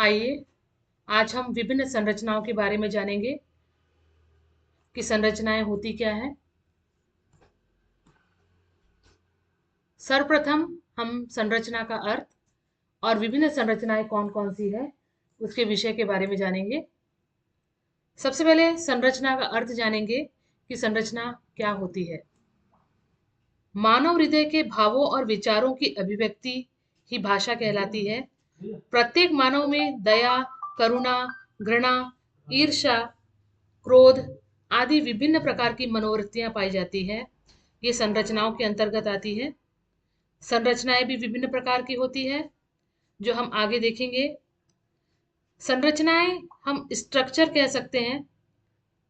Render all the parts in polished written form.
आइए आज हम विभिन्न संरचनाओं के बारे में जानेंगे कि संरचनाएं होती क्या है। सर्वप्रथम हम संरचना का अर्थ और विभिन्न संरचनाएं कौन कौन सी है उसके विषय के बारे में जानेंगे। सबसे पहले संरचना का अर्थ जानेंगे कि संरचना क्या होती है। मानव हृदय के भावों और विचारों की अभिव्यक्ति ही भाषा कहलाती है। प्रत्येक मानव में दया, करुणा, घृणा, ईर्ष्या, क्रोध आदि विभिन्न प्रकार की मनोवृत्तियां पाई जाती है। ये संरचनाओं के अंतर्गत आती है। संरचनाएं भी विभिन्न प्रकार की होती है जो हम आगे देखेंगे। संरचनाएं हम स्ट्रक्चर कह सकते हैं।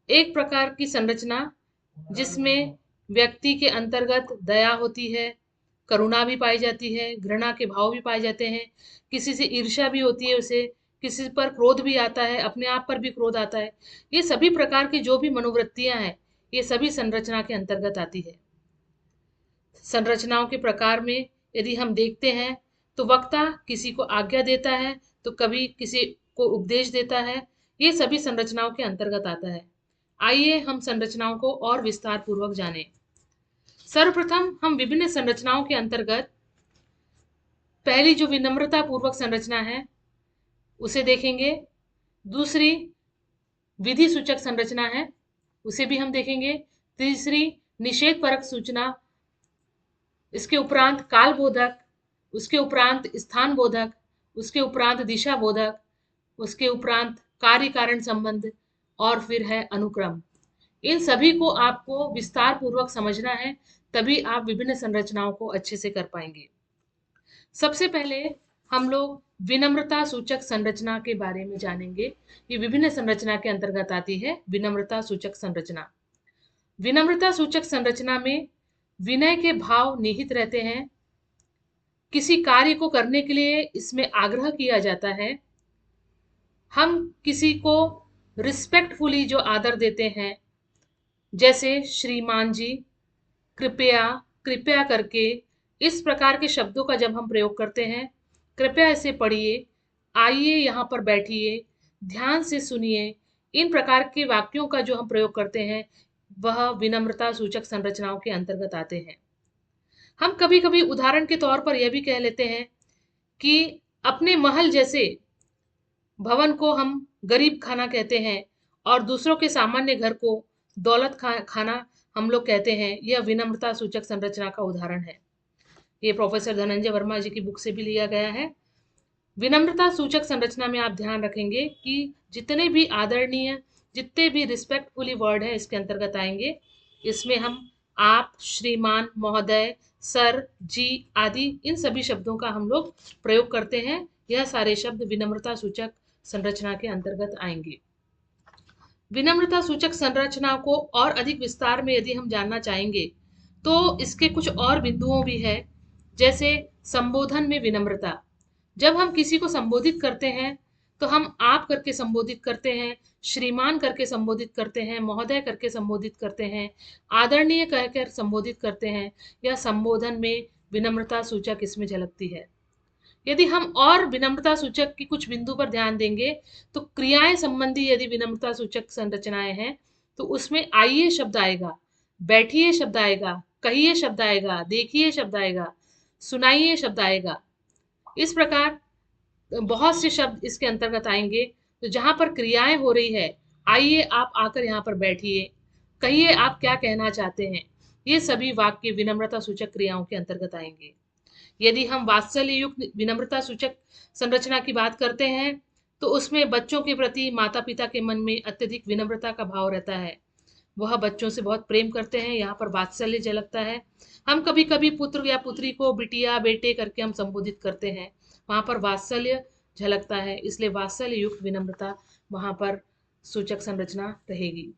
एक प्रकार की संरचना जिसमें व्यक्ति के अंतर्गत दया होती है, करुणा भी पाई जाती है, घृणा के भाव भी पाए जाते हैं, किसी से ईर्ष्या भी होती है, उसे किसी पर क्रोध भी आता है, अपने आप पर भी क्रोध आता है। ये सभी प्रकार की जो भी मनोवृत्तियां हैं ये सभी संरचना के अंतर्गत आती है। संरचनाओं के प्रकार में यदि हम देखते हैं तो वक्ता किसी को आज्ञा देता है तो कभी किसी को उपदेश देता है। ये सभी संरचनाओं के अंतर्गत आता है। आइए हम संरचनाओं को और विस्तार पूर्वक जानें। सर्वप्रथम हम विभिन्न संरचनाओं के अंतर्गत पहली जो विनम्रता पूर्वक संरचना है उसे देखेंगे। दूसरी विधि सूचक संरचना है, उसे भी हम देखेंगे। तीसरी निषेध परक सूचना, इसके उपरांत काल बोधक, उसके उपरांत स्थान बोधक, उसके उपरांत दिशा बोधक, उसके उपरांत कार्य कारण संबंध और फिर है अनुक्रम। इन सभी को आपको विस्तार पूर्वक समझना है, तभी आप विभिन्न संरचनाओं को अच्छे से कर पाएंगे। सबसे पहले हम लोग विनम्रता सूचक संरचना के बारे में जानेंगे। ये विभिन्न संरचना के अंतर्गत आती है विनम्रता सूचक संरचना। विनम्रता सूचक संरचना में विनय के भाव निहित रहते हैं। किसी कार्य को करने के लिए इसमें आग्रह किया जाता है। हम किसी को रिस्पेक्टफुली जो आदर देते हैं, जैसे श्रीमान जी, कृपया, कृपया करके, इस प्रकार के शब्दों का जब हम प्रयोग करते हैं, कृपया इसे पढ़िए, आइए यहाँ पर बैठिए, ध्यान से सुनिए, इन प्रकार के वाक्यों का जो हम प्रयोग करते हैं वह विनम्रता सूचक संरचनाओं के अंतर्गत आते हैं। हम कभी कभी उदाहरण के तौर पर यह भी कह लेते हैं कि अपने महल जैसे भवन को हम गरीब खाना कहते हैं और दूसरों के सामान्य घर को दौलत खाना हम लोग कहते हैं। यह विनम्रता सूचक संरचना का उदाहरण है। ये प्रोफेसर धनंजय वर्मा जी की बुक से भी लिया गया है। विनम्रता सूचक संरचना में आप ध्यान रखेंगे कि जितने भी आदरणीय, जितने भी रिस्पेक्टफुली वर्ड है इसके अंतर्गत आएंगे। इसमें हम आप, श्रीमान, महोदय, सर, जी आदि इन सभी शब्दों का हम लोग प्रयोग करते हैं। यह सारे शब्द विनम्रता सूचक संरचना के अंतर्गत आएंगे। विनम्रता सूचक संरचना को और अधिक विस्तार में यदि हम जानना चाहेंगे तो इसके कुछ और बिंदुओं भी है। जैसे संबोधन में विनम्रता, जब हम किसी को संबोधित करते हैं तो हम आप करके संबोधित करते हैं, श्रीमान करके संबोधित करते हैं, महोदय करके संबोधित करते हैं, आदरणीय कहकर संबोधित करते हैं। यह संबोधन में विनम्रता सूचक इसमें झलकती है। यदि हम और विनम्रता सूचक की कुछ बिंदु पर ध्यान देंगे तो क्रियाएं संबंधी यदि विनम्रता सूचक संरचनाएं हैं तो उसमें आइए शब्द आएगा, बैठिए शब्द आएगा, कहिए शब्द आएगा, देखिए शब्द आएगा, सुनाइए शब्द आएगा। इस प्रकार बहुत से शब्द इसके अंतर्गत आएंगे। तो जहां पर क्रियाएं हो रही है, आइए आप आकर यहाँ पर बैठिए, कहिए आप क्या कहना चाहते हैं, ये सभी वाक्य विनम्रता सूचक क्रियाओं के अंतर्गत आएंगे। यदि हम वात्सल्य युक्त विनम्रता सूचक संरचना की बात करते हैं तो उसमें बच्चों के प्रति माता पिता के मन में अत्यधिक विनम्रता का भाव रहता है। वह बच्चों से बहुत प्रेम करते हैं, यहाँ पर वात्सल्य झलकता है। हम कभी कभी पुत्र या पुत्री को बिटिया, बेटे करके हम संबोधित करते हैं, वहां पर वात्सल्य झलकता है, इसलिए वात्सल्य युक्त विनम्रता वहां पर सूचक संरचना रहेगी।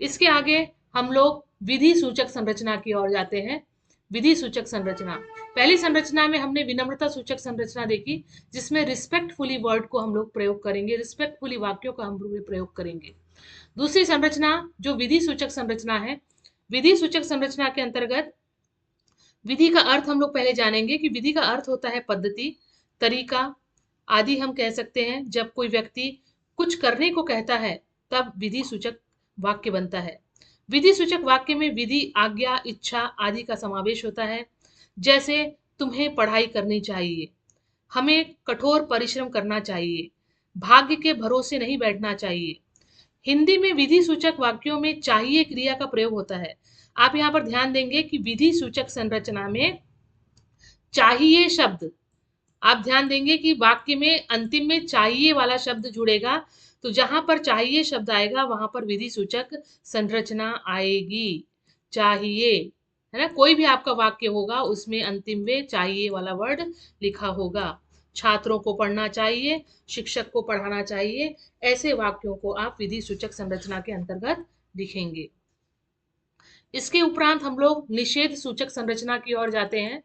इसके आगे हम लोग विधि सूचक संरचना की ओर जाते हैं। विधि सूचक संरचना, पहली संरचना में हमने विनम्रता सूचक संरचना देखी जिसमें रिस्पेक्टफुली वर्ड को हम लोग प्रयोग करेंगे, रिस्पेक्टफुली वाक्यों का हम लोग प्रयोग करेंगे। दूसरी संरचना जो विधि सूचक संरचना है, विधि सूचक संरचना के अंतर्गत विधि का अर्थ हम लोग पहले जानेंगे कि विधि का अर्थ होता है पद्धति, तरीका, आदि हम कह सकते हैं। जब कोई व्यक्ति कुछ करने को कहता है तब विधि सूचक वाक्य बनता है। विधि सूचक वाक्य में विधि, आज्ञा, इच्छा आदि का समावेश होता है। जैसे तुम्हें पढ़ाई करनी चाहिए, हमें कठोर परिश्रम करना चाहिए, भाग्य के भरोसे नहीं बैठना चाहिए। हिंदी में विधि सूचक वाक्यों में चाहिए क्रिया का प्रयोग होता है। आप यहाँ पर ध्यान देंगे कि विधि सूचक संरचना में चाहिए शब्द, आप ध्यान देंगे कि वाक्य में अंतिम में चाहिए वाला शब्द जुड़ेगा, तो जहां पर चाहिए शब्द आएगा वहां पर विधि सूचक संरचना आएगी। चाहिए, है ना, कोई भी आपका वाक्य होगा उसमें अंतिम में चाहिए वाला वर्ड लिखा होगा। छात्रों को पढ़ना चाहिए, शिक्षक को पढ़ाना चाहिए, ऐसे वाक्यों को आप विधि सूचक संरचना के अंतर्गत लिखेंगे। इसके उपरांत हम लोग निषेध सूचक संरचना की ओर जाते हैं।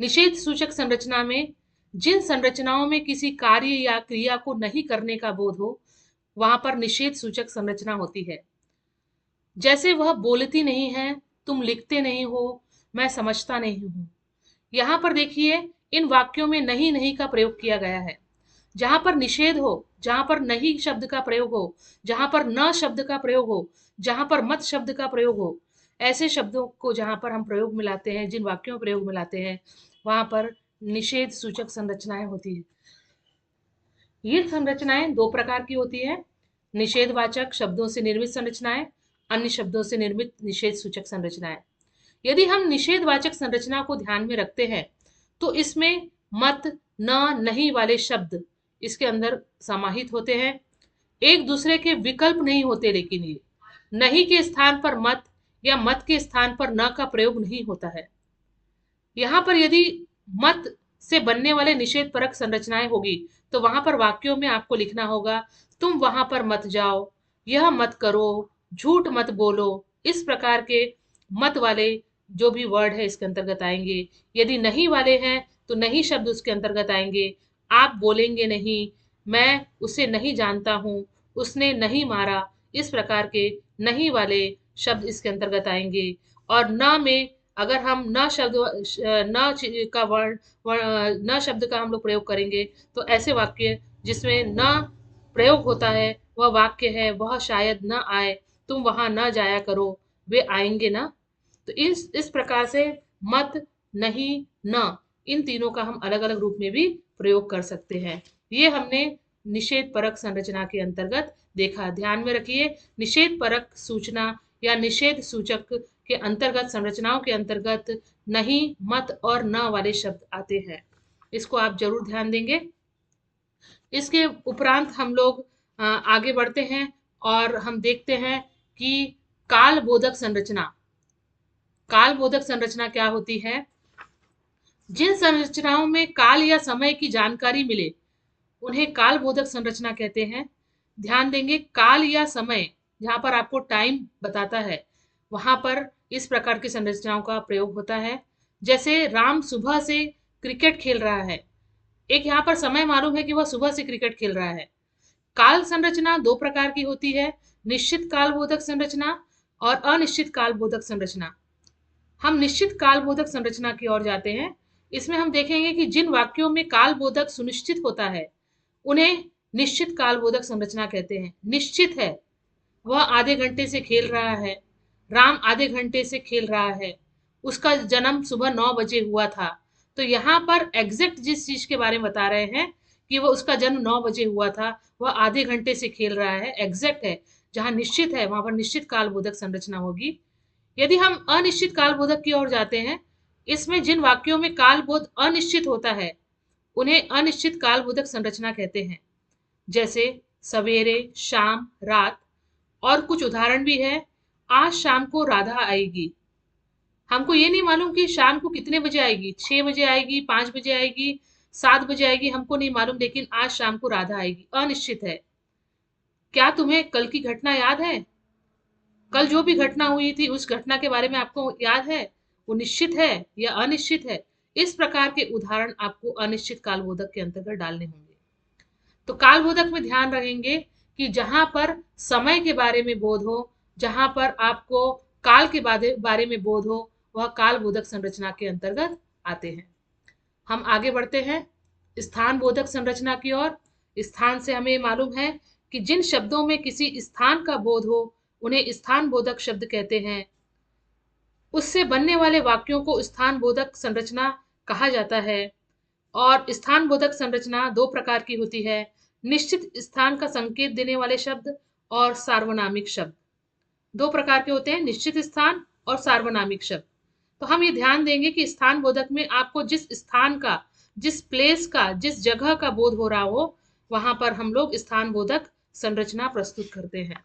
निषेध सूचक संरचना में जिन संरचनाओं में किसी कार्य या क्रिया को नहीं करने का बोध हो वहां पर निषेध सूचक संरचना होती है। जैसे वह बोलती नहीं है, तुम लिखते नहीं हो, मैं समझता नहीं हूं। यहां पर देखिए इन वाक्यों में नहीं नहीं का प्रयोग किया गया है। जहां पर निषेध हो, जहां पर नहीं शब्द का प्रयोग हो, जहां पर न शब्द का प्रयोग हो, जहां पर मत शब्द का प्रयोग हो, ऐसे शब्दों को जहां पर हम प्रयोग में लाते हैं, जिन वाक्यों में प्रयोग में लाते हैं, वहां पर निषेध सूचक संरचनाएं होती है। ये संरचनाएं दो प्रकार की होती है। निषेधवाचक शब्दों से निर्मित संरचनाएं, अन्य शब्दों से निर्मित निषेध सूचक संरचनाएं। यदि हम निषेधवाचक संरचना को ध्यान में रखते हैं तो इसमें मत, न, नहीं वाले शब्द इसके अंदर समाहित होते हैं। एक दूसरे के विकल्प नहीं होते, लेकिन ये नहीं के स्थान पर मत या मत के स्थान पर न का प्रयोग नहीं होता है। यहाँ पर यदि मत से बनने वाले निषेध परक संरचनाएं होगी तो वहां पर वाक्यों में आपको लिखना होगा तुम वहां पर मत जाओ, यह मत करो, झूठ मत बोलो। इस प्रकार के मत वाले जो भी वर्ड है इसके अंतर्गत आएंगे। यदि नहीं वाले हैं तो नहीं शब्द उसके अंतर्गत आएंगे। आप बोलेंगे नहीं, मैं उसे नहीं जानता हूँ, उसने नहीं मारा, इस प्रकार के नहीं वाले शब्द इसके अंतर्गत आएंगे। और न में अगर हम न शब्द का वर्ण न शब्द का हम लोग प्रयोग करेंगे तो ऐसे वाक्य जिसमें न प्रयोग होता है वह वाक्य है वह शायद न आए, तुम वहां न जाया करो, वे आएंगे ना। तो इस प्रकार से मत, नहीं, न, इन तीनों का हम अलग अलग रूप में भी प्रयोग कर सकते हैं। ये हमने निषेध परक संरचना के अंतर्गत देखा। ध्यान में रखिए, निषेध परक सूचना या निषेध सूचक के अंतर्गत संरचनाओं के अंतर्गत नहीं, मत और न वाले शब्द आते हैं। इसको आप जरूर ध्यान देंगे। इसके उपरांत हम लोग आगे बढ़ते हैं और हम देखते हैं कि काल बोधक संरचना। काल बोधक संरचना क्या होती है? जिन संरचनाओं में काल या समय की जानकारी मिले उन्हें काल बोधक संरचना कहते हैं। ध्यान देंगे, काल या समय जहां पर आपको टाइम बताता है वहां पर इस प्रकार की संरचनाओं का प्रयोग होता है। जैसे राम सुबह से क्रिकेट खेल रहा है, एक यहाँ पर समय मालूम है कि वह सुबह से क्रिकेट खेल रहा है। काल संरचना दो प्रकार की होती है, निश्चित काल बोधक संरचना और अनिश्चित काल बोधक संरचना। हम निश्चित काल बोधक संरचना की ओर जाते हैं। इसमें हम देखेंगे कि जिन वाक्यों में काल बोधक सुनिश्चित होता है उन्हें निश्चित काल बोधक संरचना कहते हैं। निश्चित है, वह आधे घंटे से खेल रहा है, राम आधे घंटे से खेल रहा है, उसका जन्म सुबह 9 बजे हुआ था। तो यहाँ पर एग्जैक्ट जिस चीज के बारे में बता रहे हैं कि वह उसका जन्म 9 बजे हुआ था, वह आधे घंटे से खेल रहा है, एग्जैक्ट है। जहां निश्चित है वहां पर निश्चित काल बोधक संरचना होगी। यदि हम अनिश्चित काल बोधक की ओर जाते हैं, इसमें जिन वाक्यों में काल बोध अनिश्चित होता है उन्हें अनिश्चित काल बोधक संरचना कहते हैं। जैसे सवेरे, शाम, रात। और कुछ उदाहरण भी है, आज शाम को राधा आएगी। हमको ये नहीं मालूम कि शाम को कितने बजे आएगी, 6 बजे आएगी, 5 बजे आएगी, 7 बजे आएगी, हमको नहीं मालूम, लेकिन आज शाम को राधा आएगी, अनिश्चित है। क्या तुम्हें कल की घटना याद है? कल जो भी घटना हुई थी उस घटना के बारे में आपको याद है? वो निश्चित है या अनिश्चित है? इस प्रकार के उदाहरण आपको अनिश्चित कालबोधक के अंतर्गत डालने होंगे। तो कालबोधक में ध्यान रखेंगे कि जहां पर समय के बारे में बोध हो, जहां पर आपको काल के बारे में बोध हो, वह कालबोधक संरचना के अंतर्गत आते हैं। हम आगे बढ़ते हैं। स्थान बोधक संरचना की ओर। स्थान से हमें मालूम है कि जिन शब्दों में किसी स्थान का बोध हो उन्हें स्थान बोधक शब्द कहते हैं। उससे बनने वाले वाक्यों को स्थान बोधक संरचना कहा जाता है। और स्थान बोधक संरचना दो प्रकार की होती है, निश्चित स्थान का संकेत देने वाले शब्द और सार्वनामिक शब्द। दो प्रकार के होते हैं, निश्चित स्थान और सार्वनामिक शब्द। तो हम ये ध्यान देंगे कि स्थान बोधक में आपको जिस स्थान का, जिस प्लेस का, जिस जगह का बोध हो रहा हो वहां पर हम लोग स्थान बोधक संरचना प्रस्तुत करते हैं।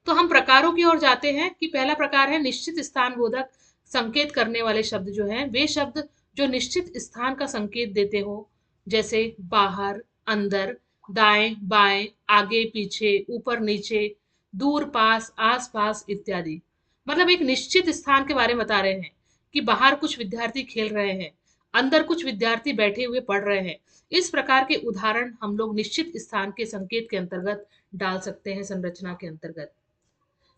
तो हम प्रकारों की ओर जाते हैं कि पहला प्रकार है निश्चित स्थान बोधक संकेत करने वाले शब्द। जो हैं वे शब्द जो निश्चित स्थान का संकेत देते हो, जैसे बाहर, अंदर, दाएं बाएं, आगे पीछे, ऊपर नीचे, दूर पास, आस पास इत्यादि। मतलब एक निश्चित स्थान के बारे में बता रहे हैं कि बाहर कुछ विद्यार्थी खेल रहे हैं, अंदर कुछ विद्यार्थी बैठे हुए पढ़ रहे हैं। इस प्रकार के उदाहरण हम लोग निश्चित स्थान के संकेत के अंतर्गत डाल सकते हैं संरचना के अंतर्गत।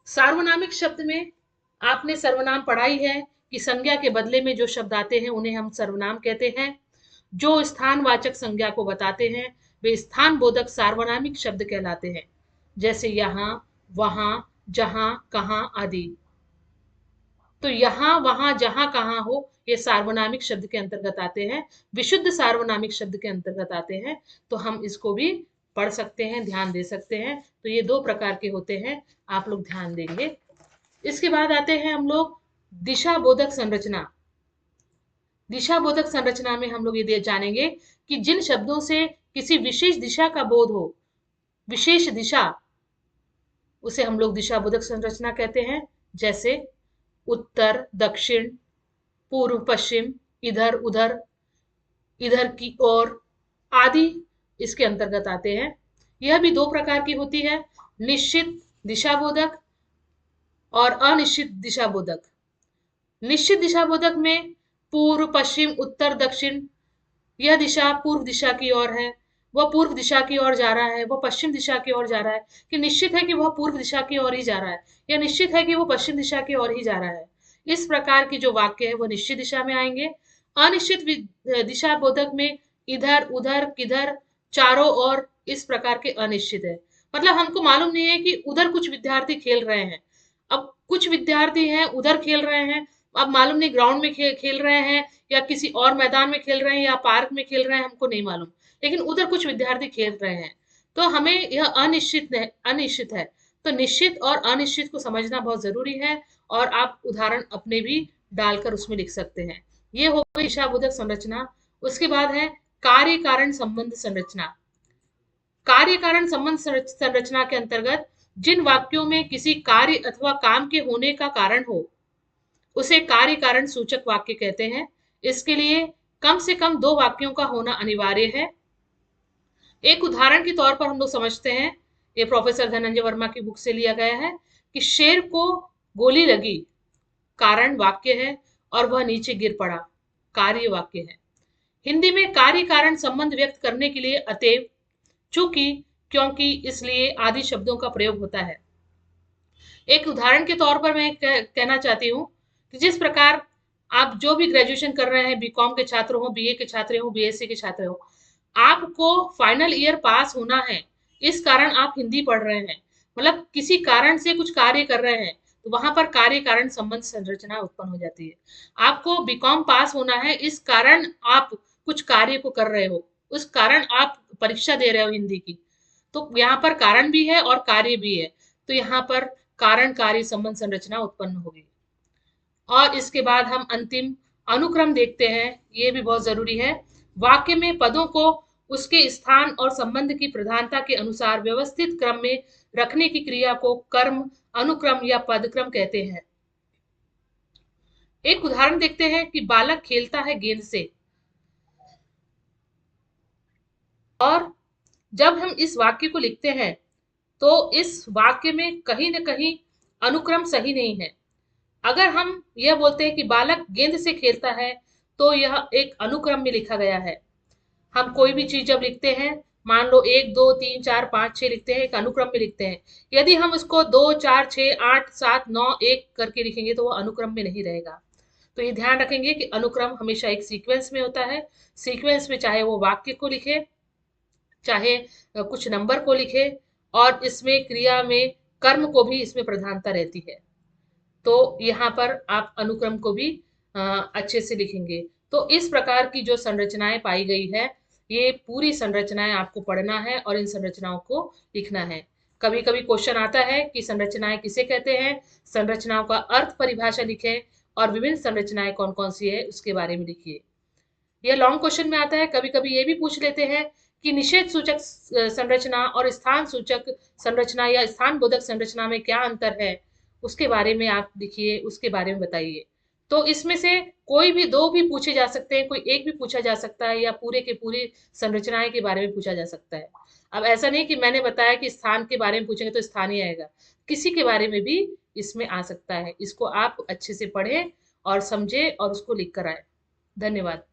सार्वनामिक शब्द में आपने सर्वनाम पढ़ा ही है कि संज्ञा के बदले में जो शब्द आते हैं उन्हें हम सर्वनाम कहते हैं। जो स्थानवाचक संज्ञा को बताते हैं वे स्थान बोधक सार्वनामिक शब्द कहलाते हैं, जैसे यहाँ, वहां, जहां, कहां आदि। तो यहाँ, वहां, जहां, कहां हो ये सार्वनामिक शब्द के अंतर्गत आते हैं, विशुद्ध सार्वनामिक शब्द के अंतर्गत आते हैं। तो हम इसको भी पढ़ सकते हैं, ध्यान दे सकते हैं। तो ये दो प्रकार के होते हैं, आप लोग ध्यान देंगे। इसके बाद आते हैं हम लोग दिशा बोधक संरचना। दिशा बोधक संरचना में हम लोग ये जानेंगे कि जिन शब्दों से किसी विशेष दिशा का बोध हो, विशेष दिशा, उसे हम लोग दिशा बोधक संरचना कहते हैं। जैसे उत्तर, दक्षिण, पूर्व, पश्चिम, इधर उधर, इधर की ओर आदि इसके अंतर्गत आते हैं। यह भी दो प्रकार की होती है, निश्चित दिशाबोधक और अनिश्चित दिशाबोधक। निश्चित दिशाबोधक में पूर्व, पश्चिम, उत्तर, दक्षिण, यह दिशा पूर्व दिशा की ओर है, वह पूर्व दिशा की ओर जा रहा है, वह पश्चिम दिशा की ओर जा रहा है, कि निश्चित है कि वह पूर्व दिशा की ओर ही जा रहा है, या निश्चित है कि वह पश्चिम दिशा की ओर ही जा रहा है। इस प्रकार की जो वाक्य है वह निश्चित दिशा में आएंगे। अनिश्चित दिशा बोधक में इधर उधर किधर, चारों ओर, इस प्रकार के अनिश्चित है। मतलब हमको मालूम नहीं है कि उधर कुछ विद्यार्थी खेल रहे हैं, अब कुछ विद्यार्थी हैं उधर खेल रहे हैं, अब मालूम नहीं ग्राउंड में खेल रहे हैं या किसी और मैदान में खेल रहे हैं या पार्क में खेल रहे हैं, हमको नहीं मालूम, लेकिन उधर कुछ विद्यार्थी खेल रहे हैं। तो हमें यह अनिश्चित है। तो निश्चित और अनिश्चित को समझना बहुत जरूरी है, और आप उदाहरण अपने भी डालकर उसमें लिख सकते हैं। ये हो गई दिशाबोधक संरचना। उसके बाद है कार्य कारण संबंध संरचना। कार्य कारण संबंध संरचना के अंतर्गत जिन वाक्यों में किसी कार्य अथवा काम के होने का कारण हो उसे कार्य कारण सूचक वाक्य कहते हैं। इसके लिए कम से कम दो वाक्यों का होना अनिवार्य है। एक उदाहरण के तौर पर हम लोग समझते हैं, ये प्रोफेसर धनंजय वर्मा की बुक से लिया गया है कि शेर को गोली लगी, कारण वाक्य है, और वह नीचे गिर पड़ा, कार्य वाक्य है। हिंदी में कार्य कारण संबंध व्यक्त करने के लिए अतएव, चूंकि, क्योंकि, इसलिए आदि शब्दों का प्रयोग होता है। एक उदाहरण के तौर पर मैं कहना चाहती हूँ कि जिस प्रकार आप जो भी ग्रेजुएशन कर रहे हैं, बीकॉम के छात्र हो, बीए के छात्र हो, बीएससी के छात्र हो, आपको फाइनल ईयर पास होना है, इस कारण आप हिंदी पढ़ रहे हैं, मतलब किसी कारण से कुछ कार्य कर रहे हैं, तो वहां पर कार्य कारण संबंध संरचना उत्पन्न हो जाती है। आपको बीकॉम पास होना है, इस कारण आप कुछ कार्य को कर रहे हो, उस कारण आप परीक्षा दे रहे हो हिंदी की, तो यहाँ पर कारण भी है और कार्य भी है, तो यहाँ पर कारण कार्य संबंध संरचना उत्पन्न होगी। और इसके बाद हम अंतिम अनुक्रम देखते हैं, ये भी बहुत जरूरी है। वाक्य में पदों को उसके स्थान और संबंध की प्रधानता के अनुसार व्यवस्थित क्रम में रखने की क्रिया को कर्म, अनुक्रम या पदक्रम कहते हैं। एक उदाहरण देखते हैं कि बालक खेलता है गेंद से, और जब हम इस वाक्य को लिखते हैं तो इस वाक्य में कहीं न कहीं अनुक्रम सही नहीं है। अगर हम यह बोलते हैं कि बालक गेंद से खेलता है, तो यह एक अनुक्रम में लिखा गया है। हम कोई भी चीज जब लिखते हैं, मान लो 1 2 3 4 5 6 लिखते हैं, एक अनुक्रम में लिखते हैं। यदि हम उसको 2 4 6 8 7 9 1 करके लिखेंगे तो वह अनुक्रम में नहीं रहेगा। तो ये ध्यान रखेंगे कि अनुक्रम हमेशा एक सीक्वेंस में होता है। सीक्वेंस में चाहे वो वाक्य को लिखे, चाहे कुछ नंबर को लिखे, और इसमें क्रिया में कर्म को भी इसमें प्रधानता रहती है। तो यहाँ पर आप अनुक्रम को भी अच्छे से लिखेंगे। तो इस प्रकार की जो संरचनाएं पाई गई है, ये पूरी संरचनाएं आपको पढ़ना है और इन संरचनाओं को लिखना है। कभी कभी क्वेश्चन आता है कि संरचनाएं किसे कहते हैं, संरचनाओं का अर्थ परिभाषा लिखें और विभिन्न संरचनाएं कौन कौन सी है उसके बारे में लिखिए। यह लॉन्ग क्वेश्चन में आता है। कभी कभी ये भी पूछ लेते हैं कि निषेध सूचक संरचना और स्थान सूचक संरचना या स्थान बोधक संरचना में क्या अंतर है, उसके बारे में आप लिखिए, उसके बारे में बताइए। तो इसमें से कोई भी दो भी पूछे जा सकते हैं, कोई एक भी पूछा जा सकता है, या पूरे के पूरे संरचनाएं के बारे में पूछा जा सकता है। अब ऐसा नहीं कि मैंने बताया कि स्थान के बारे में पूछेंगे तो स्थान ही आएगा, किसी के बारे में भी इसमें आ सकता है। इसको आप अच्छे से पढ़ें और समझे और उसको लिख कर आए। धन्यवाद।